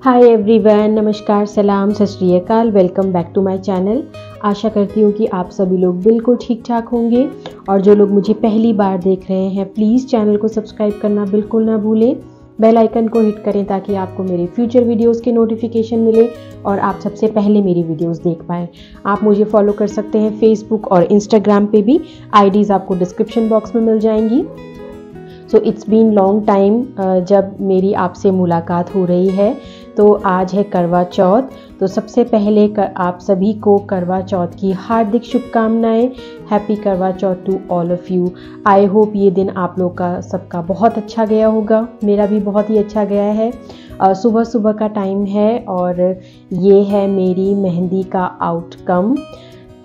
Hi everyone, नमस्कार, सलाम, सत श्री अकाल। Welcome back to my channel. आशा करती हूँ कि आप सभी लोग बिल्कुल ठीक ठाक होंगे और जो लोग मुझे पहली बार देख रहे हैं प्लीज़ चैनल को सब्सक्राइब करना बिल्कुल ना भूलें। बेल आइकन को हिट करें ताकि आपको मेरे फ्यूचर वीडियोस के नोटिफिकेशन मिले और आप सबसे पहले मेरी वीडियोस देख पाएँ। आप मुझे फॉलो कर सकते हैं फेसबुक और इंस्टाग्राम पे भी। आईडीज़ आपको डिस्क्रिप्शन बॉक्स में मिल जाएंगी। So it's been long time जब मेरी आपसे मुलाकात हो रही है। तो आज है करवा चौथ। तो सबसे पहले आप सभी को करवा चौथ की हार्दिक शुभकामनाएं। Happy Karva Chauth to all of you. I hope ये दिन आप लोग का सबका बहुत अच्छा गया होगा। मेरा भी बहुत ही अच्छा गया है। सुबह सुबह का टाइम है और ये है मेरी मेहंदी का आउटकम।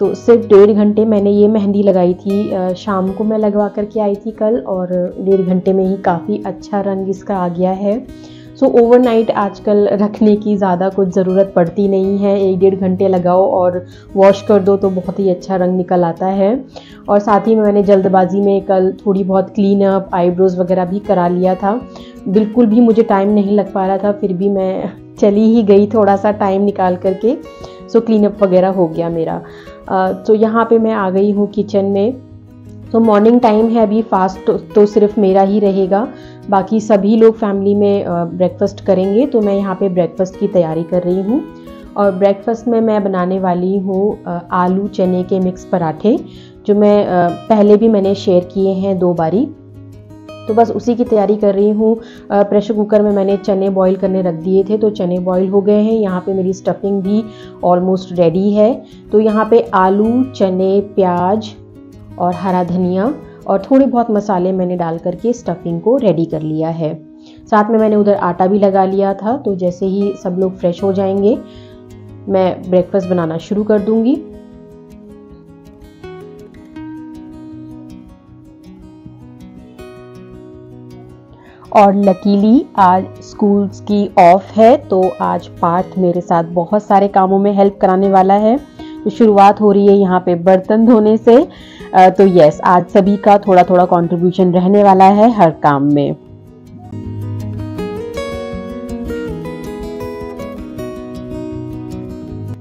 तो सिर्फ 1.5 घंटे मैंने ये मेहंदी लगाई थी। शाम को मैं लगवा करके आई थी कल और 1.5 घंटे में ही काफ़ी अच्छा रंग इसका आ गया है। सो ओवरनाइट आजकल रखने की ज़्यादा कुछ ज़रूरत पड़ती नहीं है। 1-1.5 घंटे लगाओ और वॉश कर दो तो बहुत ही अच्छा रंग निकल आता है। और साथ ही में मैंने जल्दबाजी में कल थोड़ी बहुत क्लीन अप, आईब्रोज़ वगैरह भी करा लिया था। बिल्कुल भी मुझे टाइम नहीं लग पा रहा था, फिर भी मैं चली ही गई थोड़ा सा टाइम निकाल करके। सो क्लीन अप वगैरह हो गया मेरा। तो यहाँ पे मैं आ गई हूँ किचन में। तो मॉर्निंग टाइम है, अभी फास्ट तो सिर्फ मेरा ही रहेगा, बाकी सभी लोग फैमिली में ब्रेकफास्ट करेंगे। तो मैं यहाँ पे ब्रेकफास्ट की तैयारी कर रही हूँ और ब्रेकफास्ट में मैं बनाने वाली हूँ आलू चने के मिक्स पराठे, जो मैं पहले भी मैंने शेयर किए हैं 2 बारी। तो बस उसी की तैयारी कर रही हूँ। प्रेशर कुकर में मैंने चने बॉईल करने रख दिए थे, तो चने बॉईल हो गए हैं। यहाँ पे मेरी स्टफिंग भी ऑलमोस्ट रेडी है। तो यहाँ पे आलू, चने, प्याज और हरा धनिया और थोड़े बहुत मसाले मैंने डाल करके स्टफिंग को रेडी कर लिया है। साथ में मैंने उधर आटा भी लगा लिया था। तो जैसे ही सब लोग फ्रेश हो जाएंगे मैं ब्रेकफास्ट बनाना शुरू कर दूंगी। और लकीली आज स्कूल्स की ऑफ है, तो आज पार्थ मेरे साथ बहुत सारे कामों में हेल्प कराने वाला है। तो शुरुआत हो रही है यहाँ पे बर्तन धोने से। तो यस, आज सभी का थोड़ा थोड़ा कंट्रीब्यूशन रहने वाला है हर काम में।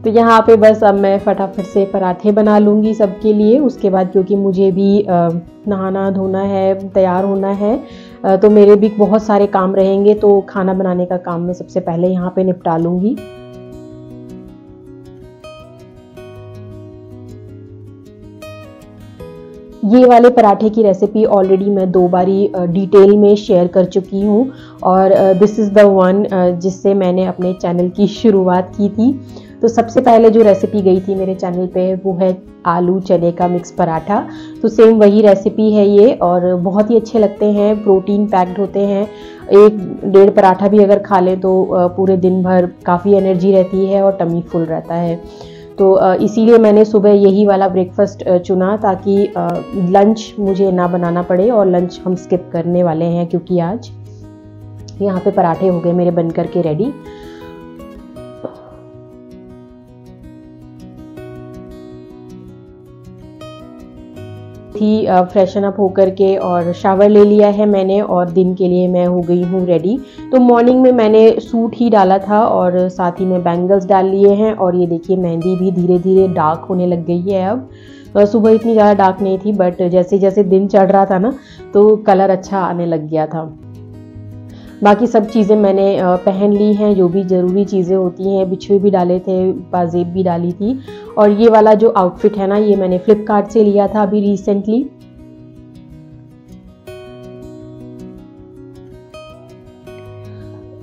तो यहाँ पे बस अब मैं फटाफट से पराठे बना लूँगी सबके लिए। उसके बाद क्योंकि मुझे भी नहाना धोना है, तैयार होना है, तो मेरे भी बहुत सारे काम रहेंगे। तो खाना बनाने का काम मैं सबसे पहले यहाँ पे निपटा लूँगी। ये वाले पराठे की रेसिपी ऑलरेडी मैं 2 बारी डिटेल में शेयर कर चुकी हूँ और दिस इज़ द वन जिससे मैंने अपने चैनल की शुरुआत की थी। तो सबसे पहले जो रेसिपी गई थी मेरे चैनल पे वो है आलू चने का मिक्स पराठा। तो सेम वही रेसिपी है ये और बहुत ही अच्छे लगते हैं, प्रोटीन पैक्ड होते हैं। 1-1.5 पराठा भी अगर खा लें तो पूरे दिन भर काफ़ी एनर्जी रहती है और टमी फुल रहता है। तो इसीलिए मैंने सुबह यही वाला ब्रेकफास्ट चुना ताकि लंच मुझे ना बनाना पड़े। और लंच हम स्किप करने वाले हैं क्योंकि आज यहाँ पे पराठे हो गए मेरे बन करके रेडी। थी फ्रेशन अप होकर के और शावर ले लिया है मैंने और दिन के लिए मैं हो गई हूँ रेडी। तो मॉर्निंग में मैंने सूट ही डाला था और साथ ही में बैंगल्स डाल लिए हैं और ये देखिए मेहंदी भी धीरे धीरे डार्क होने लग गई है। अब सुबह इतनी ज़्यादा डार्क नहीं थी, बट जैसे जैसे दिन चढ़ रहा था ना तो कलर अच्छा आने लग गया था। बाकी सब चीज़ें मैंने पहन ली हैं, जो भी ज़रूरी चीज़ें होती हैं। बिछुए भी डाले थे, पाजेब भी डाली थी। और ये वाला जो आउटफिट है ना, ये मैंने फ्लिपकार्ट से लिया था अभी रिसेंटली।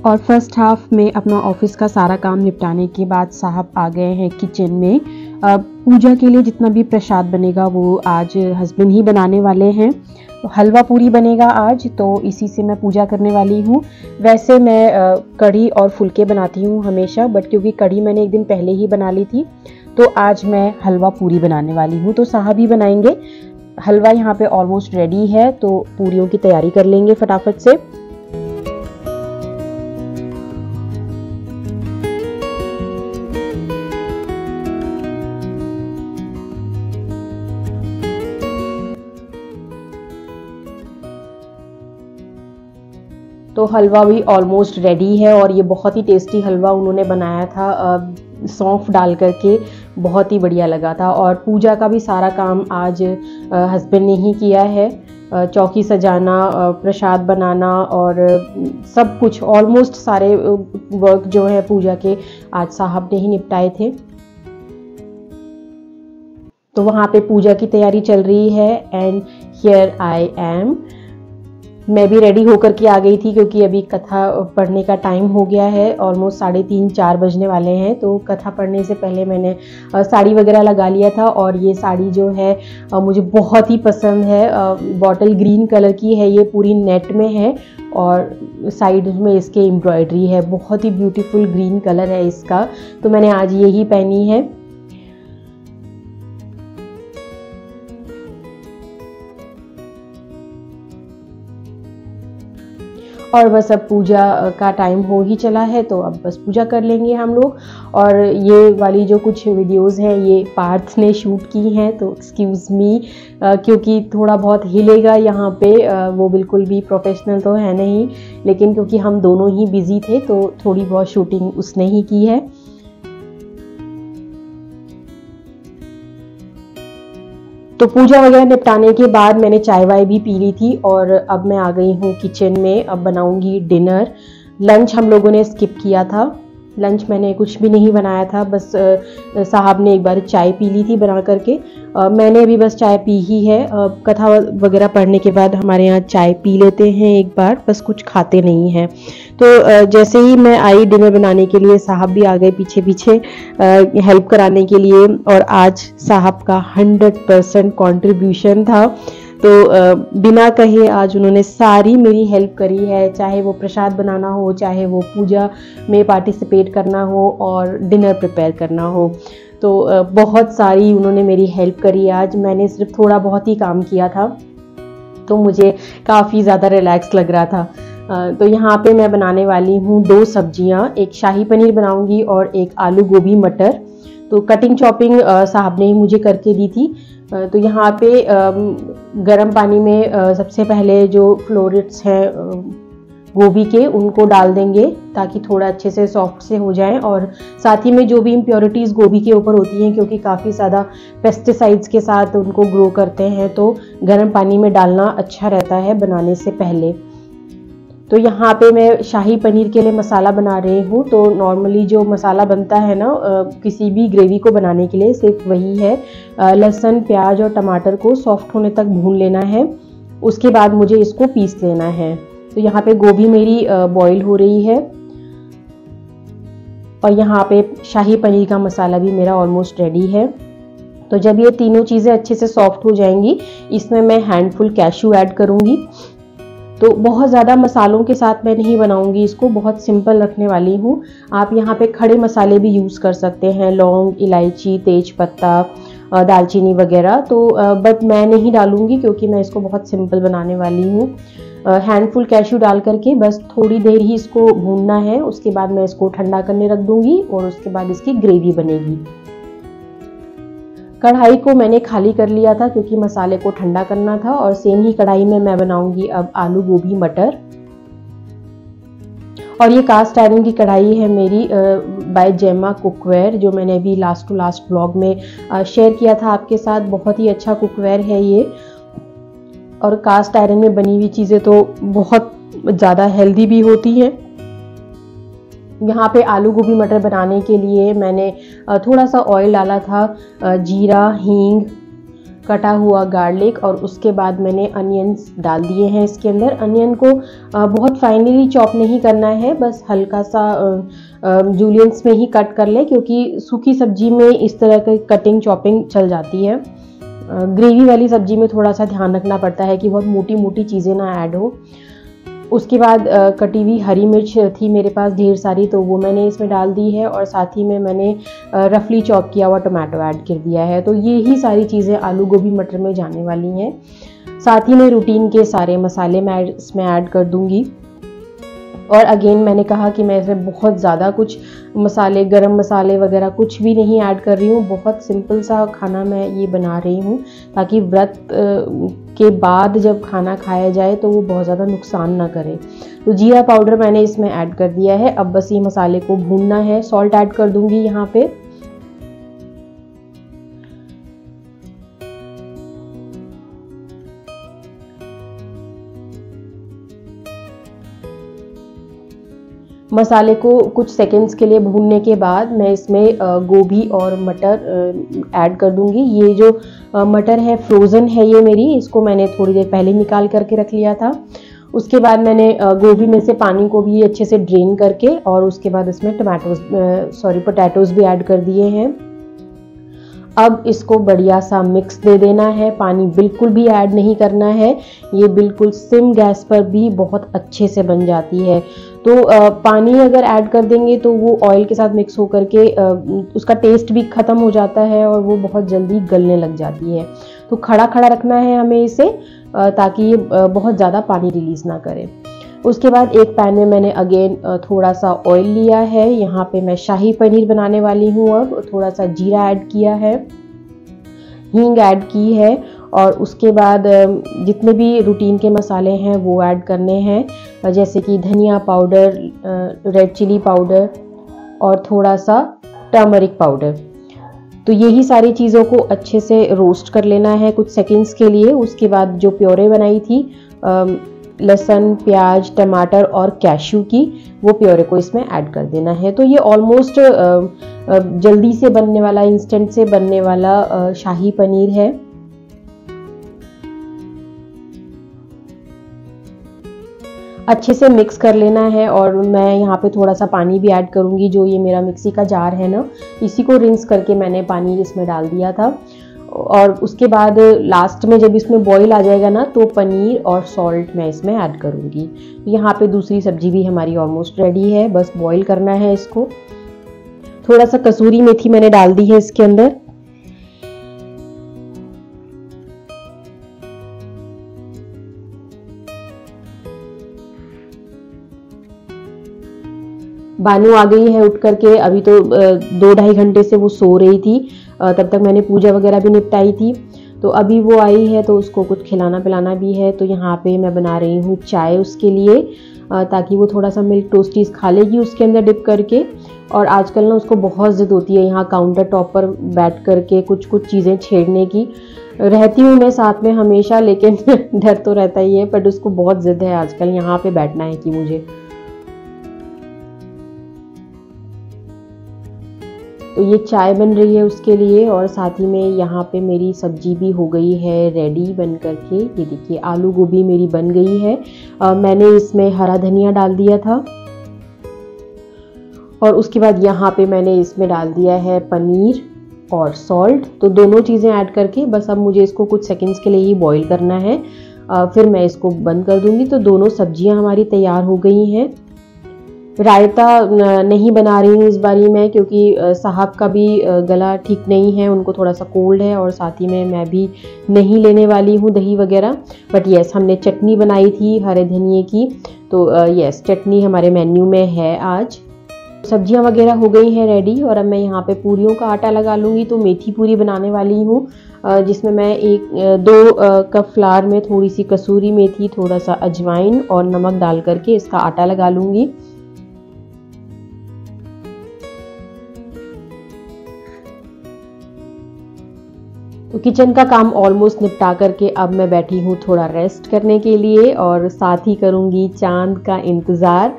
और फर्स्ट हाफ में अपना ऑफिस का सारा काम निपटाने के बाद साहब आ गए हैं किचन में। पूजा के लिए जितना भी प्रसाद बनेगा वो आज हस्बैंड ही बनाने वाले हैं। हलवा पूरी बनेगा आज, तो इसी से मैं पूजा करने वाली हूँ। वैसे मैं कढ़ी और फुलके बनाती हूँ हमेशा, बट क्योंकि कढ़ी मैंने एक दिन पहले ही बना ली थी तो आज मैं हलवा पूरी बनाने वाली हूँ। तो साहब ही बनाएंगे। हलवा यहाँ पे ऑलमोस्ट रेडी है, तो पूरियों की तैयारी कर लेंगे फटाफट से। तो हलवा भी ऑलमोस्ट रेडी है और ये बहुत ही टेस्टी हलवा उन्होंने बनाया था, सौंफ डाल करके, बहुत ही बढ़िया लगा था। और पूजा का भी सारा काम आज हस्बैंड ने ही किया है, चौकी सजाना, प्रसाद बनाना और सब कुछ, ऑलमोस्ट सारे वर्क जो है पूजा के आज साहब ने ही निपटाए थे। तो वहाँ पे पूजा की तैयारी चल रही है एंड हियर आई एम। मैं भी रेडी होकर के आ गई थी क्योंकि अभी कथा पढ़ने का टाइम हो गया है, ऑलमोस्ट 3:30-4 बजने वाले हैं। तो कथा पढ़ने से पहले मैंने साड़ी वगैरह लगा लिया था और ये साड़ी जो है मुझे बहुत ही पसंद है, बॉटल ग्रीन कलर की है, ये पूरी नेट में है और साइड में इसके एम्ब्रॉयडरी है, बहुत ही ब्यूटीफुल ग्रीन कलर है इसका। तो मैंने आज यही पहनी है। और बस अब पूजा का टाइम हो ही चला है, तो अब बस पूजा कर लेंगे हम लोग। और ये वाली जो कुछ वीडियोस हैं ये पार्थ ने शूट की हैं, तो एक्सक्यूज़ मी, क्योंकि थोड़ा बहुत हिलेगा यहाँ पे, वो बिल्कुल भी प्रोफेशनल तो है नहीं, लेकिन क्योंकि हम दोनों ही बिजी थे तो थोड़ी बहुत शूटिंग उसने ही की है। तो पूजा वगैरह निपटाने के बाद मैंने चाय वाय भी पी ली थी और अब मैं आ गई हूँ किचन में। अब बनाऊंगी डिनर। लंच हम लोगों ने स्किप किया था, लंच मैंने कुछ भी नहीं बनाया था, बस साहब ने एक बार चाय पी ली थी बना करके, मैंने अभी बस चाय पी ही है। कथा वगैरह पढ़ने के बाद हमारे यहाँ चाय पी लेते हैं एक बार, बस कुछ खाते नहीं हैं। तो जैसे ही मैं आई डिनर बनाने के लिए, साहब भी आ गए पीछे पीछे हेल्प कराने के लिए। और आज साहब का 100% कॉन्ट्रीब्यूशन था, तो बिना कहे आज उन्होंने सारी मेरी हेल्प करी है, चाहे वो प्रसाद बनाना हो, चाहे वो पूजा में पार्टिसिपेट करना हो और डिनर प्रिपेयर करना हो। तो बहुत सारी उन्होंने मेरी हेल्प करी आज। मैंने सिर्फ थोड़ा बहुत ही काम किया था, तो मुझे काफ़ी ज़्यादा रिलैक्स लग रहा था। तो यहाँ पे मैं बनाने वाली हूँ 2 सब्जियाँ, एक शाही पनीर बनाऊँगी और एक आलू गोभी मटर। तो कटिंग चॉपिंग साहब ने ही मुझे करके दी थी। तो यहाँ पे गर्म पानी में सबसे पहले जो फ्लोरेट्स हैं गोभी के, उनको डाल देंगे ताकि थोड़ा अच्छे से सॉफ्ट से हो जाए। और साथ ही में जो भी इम्प्योरिटीज़ गोभी के ऊपर होती हैं, क्योंकि काफ़ी ज़्यादा पेस्टिसाइड्स के साथ उनको ग्रो करते हैं, तो गर्म पानी में डालना अच्छा रहता है बनाने से पहले। तो यहाँ पे मैं शाही पनीर के लिए मसाला बना रही हूँ। तो नॉर्मली जो मसाला बनता है ना किसी भी ग्रेवी को बनाने के लिए, सिर्फ वही है। लहसुन, प्याज और टमाटर को सॉफ्ट होने तक भून लेना है, उसके बाद मुझे इसको पीस लेना है। तो यहाँ पे गोभी मेरी बॉईल हो रही है और यहाँ पे शाही पनीर का मसाला भी मेरा ऑलमोस्ट रेडी है। तो जब ये तीनों चीज़ें अच्छे से सॉफ्ट हो जाएंगी, इसमें मैं हैंडफुल कैश्यू ऐड करूँगी। तो बहुत ज़्यादा मसालों के साथ मैं नहीं बनाऊंगी इसको, बहुत सिंपल रखने वाली हूँ। आप यहाँ पे खड़े मसाले भी यूज़ कर सकते हैं, लौंग, इलायची, तेज पत्ता, दालचीनी वगैरह। तो बट मैं नहीं डालूंगी क्योंकि मैं इसको बहुत सिंपल बनाने वाली हूँ। हैंडफुल कैश्यू डाल करके बस थोड़ी देर ही इसको भूनना है, उसके बाद मैं इसको ठंडा करने रख दूंगी और उसके बाद इसकी ग्रेवी बनेगी। कढ़ाई को मैंने खाली कर लिया था क्योंकि मसाले को ठंडा करना था, और सेम ही कढ़ाई में मैं बनाऊंगी अब आलू गोभी मटर। और ये कास्ट आयरन की कढ़ाई है मेरी बाय जेमा कुकवेयर, जो मैंने अभी लास्ट टू लास्ट ब्लॉग में शेयर किया था आपके साथ। बहुत ही अच्छा कुकवेयर है ये, और कास्ट आयरन में बनी हुई चीज़ें तो बहुत ज़्यादा हेल्दी भी होती हैं। यहाँ पे आलू गोभी मटर बनाने के लिए मैंने थोड़ा सा ऑयल डाला था, जीरा, हींग, कटा हुआ गार्लिक, और उसके बाद मैंने अनियंस डाल दिए हैं इसके अंदर। अनियन को बहुत फाइनली चॉप नहीं करना है, बस हल्का सा जूलियंस में ही कट कर ले, क्योंकि सूखी सब्जी में इस तरह की कटिंग चॉपिंग चल जाती है। ग्रेवी वाली सब्जी में थोड़ा सा ध्यान रखना पड़ता है कि बहुत मोटी मोटी चीज़ें ना ऐड हो। उसके बाद कटी हुई हरी मिर्च थी मेरे पास ढेर सारी, तो वो मैंने इसमें डाल दी है, और साथ ही में मैंने रफली चॉप किया हुआ टमाटो ऐड कर दिया है। तो ये ही सारी चीज़ें आलू गोभी मटर में जाने वाली हैं। साथ ही में रूटीन के सारे मसाले मैं इसमें ऐड कर दूंगी। और अगेन मैंने कहा कि मैं इसमें बहुत ज़्यादा कुछ मसाले, गरम मसाले वगैरह कुछ भी नहीं ऐड कर रही हूँ। बहुत सिंपल सा खाना मैं ये बना रही हूँ ताकि व्रत के बाद जब खाना खाया जाए तो वो बहुत ज़्यादा नुकसान ना करे। तो जीरा पाउडर मैंने इसमें ऐड कर दिया है। अब बस ये मसाले को भूनना है। सॉल्ट ऐड कर दूंगी यहाँ पे। मसाले को कुछ सेकंड्स के लिए भूनने के बाद मैं इसमें गोभी और मटर ऐड कर दूंगी। ये जो मटर है फ्रोज़न है ये मेरी, इसको मैंने थोड़ी देर पहले निकाल करके रख लिया था। उसके बाद मैंने गोभी में से पानी को भी अच्छे से ड्रेन करके और उसके बाद इसमें पोटैटोज़ भी ऐड कर दिए हैं। अब इसको बढ़िया सा मिक्स दे देना है। पानी बिल्कुल भी ऐड नहीं करना है। ये बिल्कुल सिम गैस पर भी बहुत अच्छे से बन जाती है। तो पानी अगर ऐड कर देंगे तो वो ऑयल के साथ मिक्स होकर के उसका टेस्ट भी ख़त्म हो जाता है और वो बहुत जल्दी गलने लग जाती है। तो खड़ा खड़ा रखना है हमें इसे ताकि ये बहुत ज़्यादा पानी रिलीज़ ना करे। उसके बाद एक पैन में मैंने अगेन थोड़ा सा ऑयल लिया है। यहाँ पे मैं शाही पनीर बनाने वाली हूँ। अब थोड़ा सा जीरा ऐड किया है, हींग ऐड की है और उसके बाद जितने भी रूटीन के मसाले हैं वो ऐड करने हैं, जैसे कि धनिया पाउडर, रेड चिली पाउडर और थोड़ा सा टर्मरिक पाउडर। तो यही सारी चीज़ों को अच्छे से रोस्ट कर लेना है कुछ सेकंड्स के लिए। उसके बाद जो प्योरे बनाई थी लहसुन, प्याज, टमाटर और कैश्यू की, वो प्योरे को इसमें ऐड कर देना है। तो ये ऑलमोस्ट जल्दी से बनने वाला, इंस्टेंट से बनने वाला शाही पनीर है। अच्छे से मिक्स कर लेना है और मैं यहाँ पे थोड़ा सा पानी भी ऐड करूँगी। जो ये मेरा मिक्सी का जार है ना, इसी को रिंस करके मैंने पानी इसमें डाल दिया था। और उसके बाद लास्ट में जब इसमें बॉईल आ जाएगा ना तो पनीर और सॉल्ट मैं इसमें ऐड करूँगी। यहाँ पे दूसरी सब्जी भी हमारी ऑलमोस्ट रेडी है, बस बॉईल करना है इसको। थोड़ा सा कसूरी मेथी मैंने डाल दी है इसके अंदर। बानू आ गई है उठ करके। अभी तो 2-2.5 घंटे से वो सो रही थी। तब तक मैंने पूजा वगैरह भी निपटाई थी। तो अभी वो आई है तो उसको कुछ खिलाना पिलाना भी है। तो यहाँ पे मैं बना रही हूँ चाय उसके लिए, ताकि वो थोड़ा सा मिल्क टोस्टीज खा लेगी उसके अंदर डिप करके। और आजकल ना उसको बहुत ज़िद होती है यहाँ काउंटर टॉप पर बैठ करके कुछ चीज़ें छेड़ने की। रहती हूँ मैं साथ में हमेशा, लेकिन डर तो रहता ही है, बट उसको बहुत ज़िद है आजकल यहाँ पे बैठना है कि मुझे। तो ये चाय बन रही है उसके लिए और साथ ही में यहाँ पे मेरी सब्जी भी हो गई है रेडी बन करके। ये देखिए आलू गोभी मेरी बन गई है। मैंने इसमें हरा धनिया डाल दिया था और उसके बाद यहाँ पे मैंने इसमें डाल दिया है पनीर और सॉल्ट। तो दोनों चीज़ें ऐड करके बस अब मुझे इसको कुछ सेकंड्स के लिए ही बॉईल करना है, फिर मैं इसको बंद कर दूँगी। तो दोनों सब्जियाँ हमारी तैयार हो गई हैं। रायता नहीं बना रही हूँ इस बारी मैं, क्योंकि साहब का भी गला ठीक नहीं है, उनको थोड़ा सा कोल्ड है और साथ ही में मैं भी नहीं लेने वाली हूँ दही वगैरह। बट यस, हमने चटनी बनाई थी हरे धनिए की। तो यस, चटनी हमारे मेन्यू में है आज। सब्जियां वगैरह हो गई हैं रेडी और अब मैं यहाँ पे पूरियों का आटा लगा लूँगी। तो मेथी पूरी बनाने वाली हूँ, जिसमें मैं 2 कप फ्लावर में थोड़ी सी कसूरी मेथी, थोड़ा सा अजवाइन और नमक डाल करके इसका आटा लगा लूँगी। तो किचन का काम ऑलमोस्ट निपटा करके अब मैं बैठी हूँ थोड़ा रेस्ट करने के लिए और साथ ही करूँगी चांद का इंतज़ार।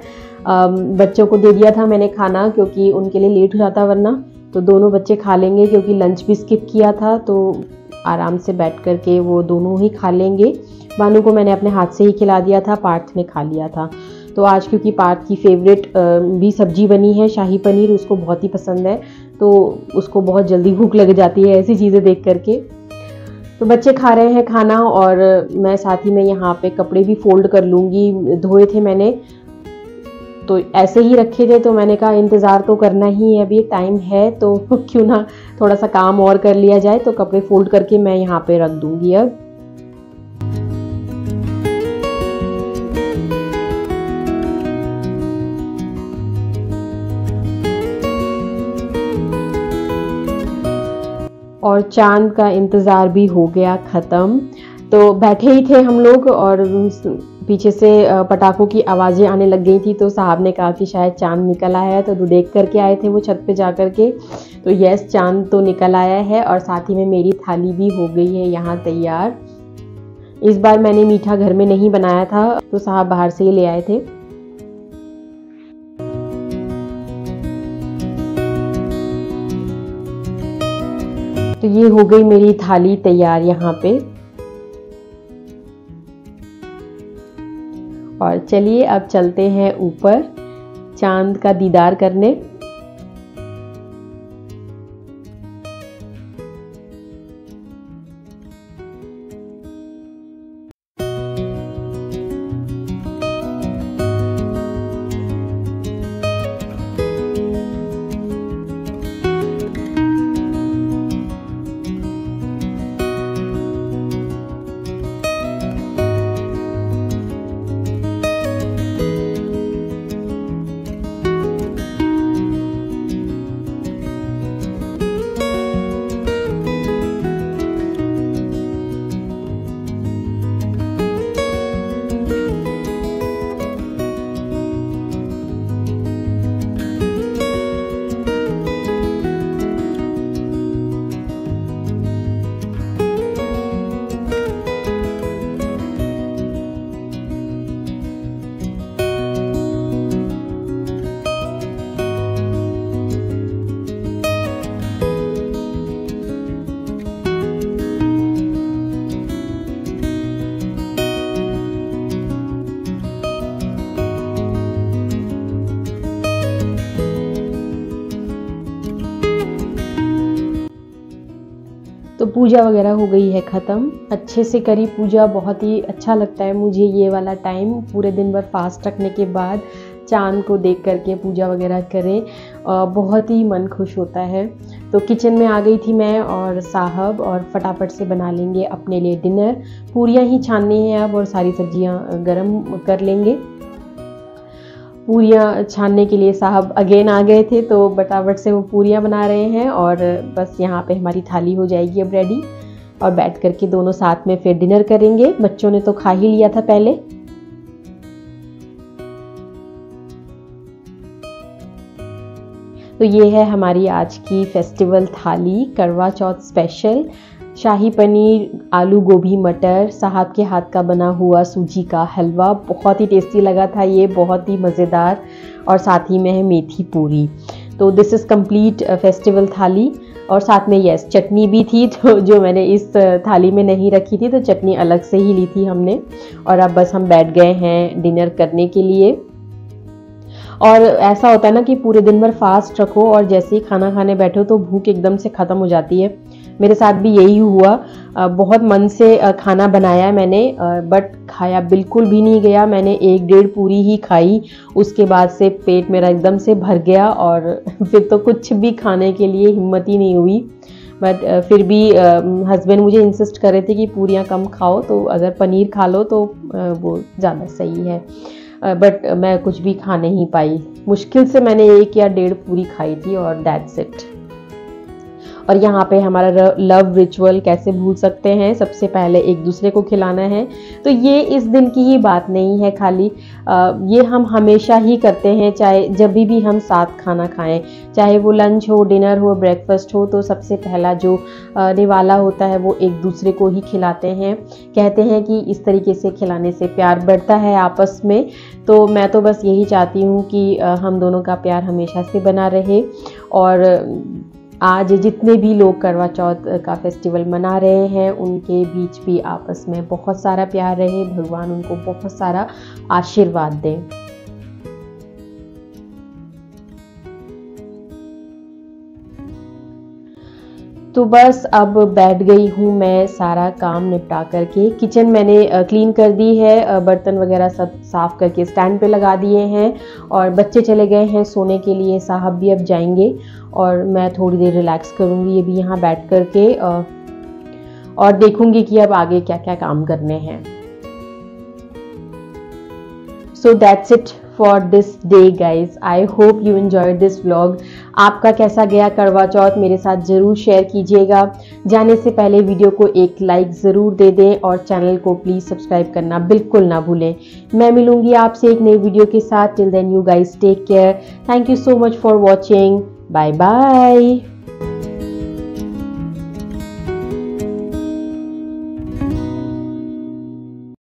बच्चों को दे दिया था मैंने खाना, क्योंकि उनके लिए लेट हो जाता वरना। तो दोनों बच्चे खा लेंगे, क्योंकि लंच भी स्किप किया था, तो आराम से बैठ करके वो दोनों ही खा लेंगे। बानू को मैंने अपने हाथ से ही खिला दिया था, पार्थ ने खा लिया था। तो आज क्योंकि पार्थ की फेवरेट भी सब्जी बनी है शाही पनीर, उसको बहुत ही पसंद है, तो उसको बहुत जल्दी भूख लग जाती है ऐसी चीज़ें देख करके। तो बच्चे खा रहे हैं खाना और मैं साथ ही में यहाँ पे कपड़े भी फोल्ड कर लूँगी। धोए थे मैंने तो ऐसे ही रखे थे, तो मैंने कहा इंतज़ार तो करना ही है, अभी टाइम है तो क्यों ना थोड़ा सा काम और कर लिया जाए। तो कपड़े फोल्ड करके मैं यहाँ पे रख दूँगी अब। और चांद का इंतज़ार भी हो गया ख़त्म। तो बैठे ही थे हम लोग और पीछे से पटाखों की आवाज़ें आने लग गई थी, तो साहब ने कहा कि शायद चांद निकल आया है, तो देख करके आए थे वो छत पे जा कर के। तो यस, चांद तो निकल आया है और साथ ही में मेरी थाली भी हो गई है यहाँ तैयार। इस बार मैंने मीठा घर में नहीं बनाया था, तो साहब बाहर से ही ले आए थे। तो ये हो गई मेरी थाली तैयार यहाँ पे। और चलिए अब चलते हैं ऊपर चांद का दीदार करने। तो पूजा वगैरह हो गई है ख़त्म, अच्छे से करी पूजा। बहुत ही अच्छा लगता है मुझे ये वाला टाइम, पूरे दिन भर फास्ट रखने के बाद चांद को देख करके पूजा वगैरह करें, बहुत ही मन खुश होता है। तो किचन में आ गई थी मैं और साहब, और फटाफट से बना लेंगे अपने लिए डिनर। पूरियाँ ही छाननी है अब और सारी सब्जियाँ गरम कर लेंगे। पूरियाँ छानने के लिए साहब अगेन आ गए थे, तो फटाफट से वो पूरियाँ बना रहे हैं और बस यहाँ पे हमारी थाली हो जाएगी अब रेडी। और बैठ करके दोनों साथ में फिर डिनर करेंगे। बच्चों ने तो खा ही लिया था पहले। तो ये है हमारी आज की फेस्टिवल थाली, करवा चौथ स्पेशल। शाही पनीर, आलू गोभी मटर, साहब के हाथ का बना हुआ सूजी का हलवा, बहुत ही टेस्टी लगा था ये, बहुत ही मज़ेदार। और साथ ही में है मेथी पूरी। तो दिस इज़ कंप्लीट फेस्टिवल थाली। और साथ में यस चटनी भी थी, तो जो मैंने इस थाली में नहीं रखी थी, तो चटनी अलग से ही ली थी हमने। और अब बस हम बैठ गए हैं डिनर करने के लिए। और ऐसा होता है ना कि पूरे दिन भर फास्ट रखो और जैसे ही खाना खाने बैठो तो भूख एकदम से ख़त्म हो जाती है। मेरे साथ भी यही हुआ। बहुत मन से खाना बनाया मैंने, बट खाया बिल्कुल भी नहीं गया। मैंने 1-1.5 पूरी ही खाई, उसके बाद से पेट मेरा एकदम से भर गया और फिर तो कुछ भी खाने के लिए हिम्मत ही नहीं हुई। बट फिर भी हस्बैंड मुझे इंसिस्ट कर रहे थे कि पूरियाँ कम खाओ, तो अगर पनीर खा लो तो वो ज़्यादा सही है। बट मैं कुछ भी खा नहीं पाई। मुश्किल से मैंने 1 या 1.5 पूरी खाई थी और दैट्स इट। और यहाँ पे हमारा लव रिचुअल कैसे भूल सकते हैं, सबसे पहले एक दूसरे को खिलाना है। तो ये इस दिन की ही बात नहीं है खाली, ये हम हमेशा ही करते हैं, चाहे जब भी हम साथ खाना खाएं, चाहे वो लंच हो, डिनर हो, ब्रेकफास्ट हो, तो सबसे पहला जो निवाला होता है वो एक दूसरे को ही खिलाते हैं। कहते हैं कि इस तरीके से खिलाने से प्यार बढ़ता है आपस में। तो मैं तो बस यही चाहती हूँ कि हम दोनों का प्यार हमेशा से बना रहे। और आज जितने भी लोग करवा चौथ का फेस्टिवल मना रहे हैं, उनके बीच भी आपस में बहुत सारा प्यार रहे, भगवान उनको बहुत सारा आशीर्वाद दें। तो बस अब बैठ गई हूँ मैं सारा काम निपटा करके। किचन मैंने क्लीन कर दी है, बर्तन वगैरह सब साफ़ करके स्टैंड पे लगा दिए हैं और बच्चे चले गए हैं सोने के लिए। साहब भी अब जाएंगे और मैं थोड़ी देर रिलैक्स करूँगी ये भी यहाँ बैठ करके, और देखूँगी कि अब आगे क्या क्या काम करने हैं। So that's it for this day guys. I hope you enjoyed this vlog. आपका कैसा गया करवा चौथ मेरे साथ ज़रूर शेयर कीजिएगा। जाने से पहले वीडियो को एक लाइक ज़रूर दे दें और चैनल को प्लीज़ सब्सक्राइब करना बिल्कुल ना भूलें। मैं मिलूंगी आपसे एक नई वीडियो के साथ। Till then you guys take care. Thank you so much for watching. Bye bye.